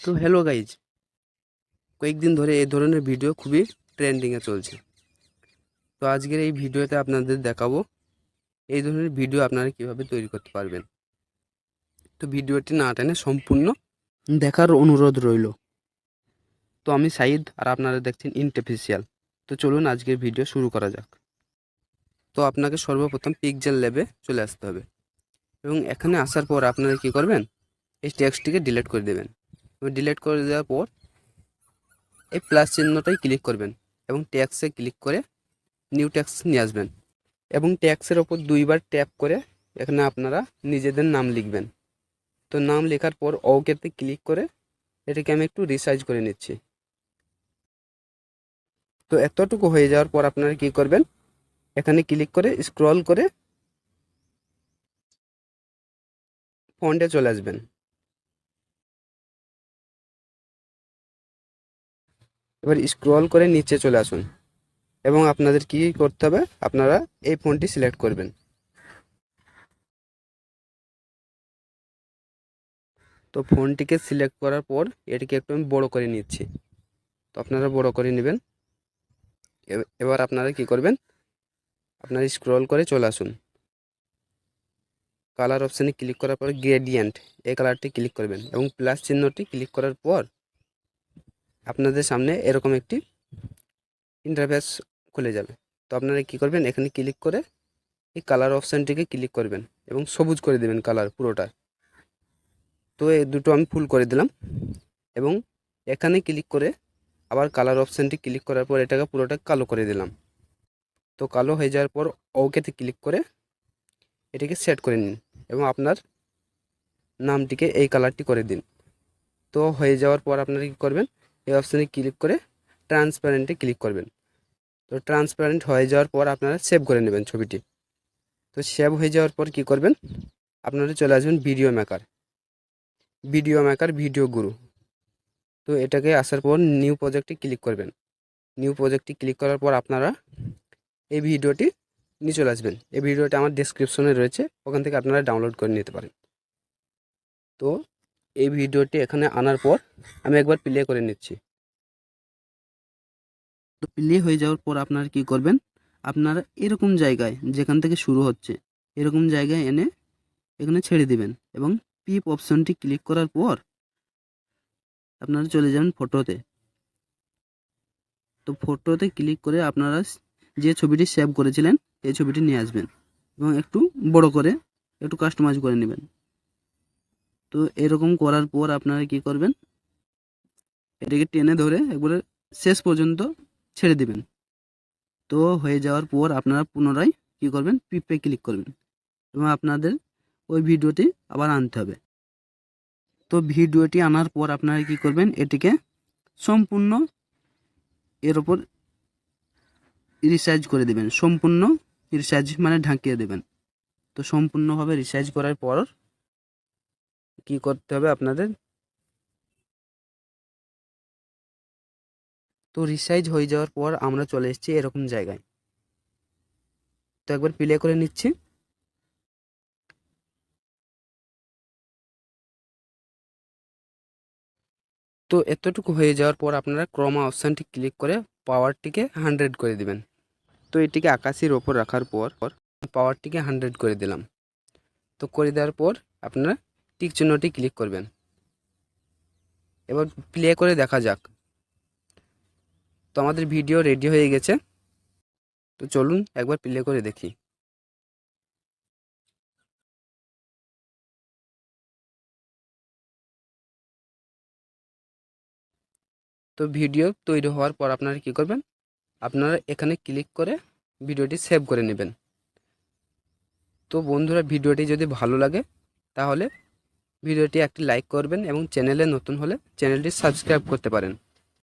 তো hello guys, কয়েকদিন ধরে এই ধরনের ভিডিও খুবই ট্রেন্ডিংয়ে চলছে। তো আজকের এই ভিডিওতে আপনাদের দেখাবো এই ধরনের ভিডিও আপনারা কিভাবে তৈরি করতে পারবেন। তো ভিডিওটি না টেনে সম্পূর্ণ দেখার অনুরোধ রইল। তো আমি সাইদ আর আপনারা দেখছেন ইন্টেফিশিয়াল। তো চলুন আজকের ভিডিও শুরু করা যাক। তো আপনাকে সর্বপ্রথম পিক্সেল ল্যাবে চলে আসতে হবে এবং এখানে আসার পর আপনারা কি করবেন, এই টেক্সটটিকে ডিলিট করে দেবেন। ডিলিট করে দেওয়ার পর এই প্লাস চিহ্নটাই ক্লিক করবেন এবং ট্যাক্সে ক্লিক করে নিউ ট্যাক্স নিয়ে আসবেন এবং ট্যাক্সের ওপর দুইবার ট্যাপ করে এখানে আপনারা নিজেদের নাম লিখবেন। তো নাম লেখার পর ওকেতে ক্লিক করে এটাকে আমি একটু রিসাইজ করে নিচ্ছি। তো এতটুকু হয়ে যাওয়ার পর আপনারা কি করবেন, এখানে ক্লিক করে স্ক্রল করে ফন্টে চলে আসবেন। এবার স্ক্রল করে নিচে চলে আসুন এবং আপনাদের কি করতে হবে, আপনারা এই ফন্টটি সিলেক্ট করবেন। তো ফোনটিকে সিলেক্ট করার পর এটিকে একটু আমি বড় করে নিচ্ছি। তো আপনারা বড় করে নেবেন। এবার আপনারা কি করবেন, আপনারা স্ক্রল করে চলে আসুন, কালার অপশানে ক্লিক করার পর গ্রেডিয়েন্ট এই কালারটি ক্লিক করবেন এবং প্লাস চিহ্নটি ক্লিক করার পর আপনাদের সামনে এরকম একটি ইন্টারফেস খুলে যাবে। তো আপনারা কি করবেন, এখানে ক্লিক করে এই কালার অপশানটিকে ক্লিক করবেন এবং সবুজ করে দেবেন কালার পুরোটা। তো এই দুটো আমি ফুল করে দিলাম এবং এখানে ক্লিক করে আবার কালার অপশানটি ক্লিক করার পর এটাকে পুরোটা কালো করে দিলাম। তো কালো হয়ে যাওয়ার পর ওকেতে ক্লিক করে এটিকে সেট করে নিন এবং আপনার নামটিকে এই কালারটি করে দিন। তো হয়ে যাওয়ার পর আপনারা কী করবেন, এই অপশানে ক্লিক করে ট্রান্সপারেন্টে ক্লিক করবেন। তো ট্রান্সপারেন্ট হয়ে যাওয়ার পর আপনারা সেভ করে নেবেন ছবিটি। তো সেভ হয়ে যাওয়ার পর কি করবেন, আপনারা চলে আসবেন ভিডিও মেকার, ভিডিও গুরু। তো এটাকে আসার পর নিউ প্রজেক্টে ক্লিক করবেন। নিউ প্রজেক্টে ক্লিক করার পর আপনারা এই ভিডিওটি নিয়ে চলে আসবেন। এই ভিডিওটা আমার ডেসক্রিপশনে রয়েছে, ওখান থেকে আপনারা ডাউনলোড করে নিতে পারেন। তো এই ভিডিওটি এখানে আনার পর আমি একবার প্লে করে নিচ্ছি। তো প্লে হয়ে যাওয়ার পর আপনারা কি করবেন, আপনারা এরকম জায়গায় যেখান থেকে শুরু হচ্ছে এরকম জায়গায় এনে এখানে ছেড়ে দিবেন এবং পিপ অপশনটি ক্লিক করার পর আপনারা চলে যাবেন ফটোতে। তো ফটোতে ক্লিক করে আপনারা যে ছবিটি সেভ করেছিলেন এই ছবিটি নিয়ে আসবেন এবং একটু বড় করে একটু কাস্টমাইজ করে নেবেন। তো এরকম করার পর আপনারা কি করবেন, এটাকে টেনে ধরে একবারে শেষ পর্যন্ত ছেড়ে দিবেন। তো হয়ে যাওয়ার পর আপনারা পুনরায় কি করবেন, পিপে ক্লিক করবেন এবং আপনাদের ওই ভিডিওটি আবার আনতে হবে। তো ভিডিওটি আনার পর আপনারা কি করবেন, এটিকে সম্পূর্ণ এর ওপর রিসাইজ করে দেবেন। সম্পূর্ণ রিসাইজ মানে ঢাকিয়ে দেবেন। তো সম্পূর্ণভাবে রিসাইজ করার পর কি করতে হবে আপনাদের, তো রিসাইজ হয়ে যাওয়ার পর আমরা চলে এসেছি এরকম জায়গায়। তো একবার প্লে করে নিচ্ছি। তো এতটুকু হয়ে যাওয়ার পর আপনারা ক্রোমা অপশানটি ক্লিক করে পাওয়ারটিকে 100 করে দিবেন। তো এটিকে আকাশের ওপর রাখার পর পাওয়ারটিকে 100 করে দিলাম। তো করে দেওয়ার পর আপনারা টিক চিহ্নটি ক্লিক করবেন। এবার প্লে করে দেখা যাক। তো আমাদের ভিডিও রেডি হয়ে গেছে। তো চলুন একবার প্লে করে দেখি। তো ভিডিও তৈরি হওয়ার পর আপনারা কি করবেন, আপনারা এখানে ক্লিক করে ভিডিওটি সেভ করে নেবেন। তো বন্ধুরা, ভিডিওটি যদি ভালো লাগে তাহলে ভিডিওটি একটি লাইক করবেন এবং চ্যানেলে নতুন হলে চ্যানেলটি সাবস্ক্রাইব করতে পারেন।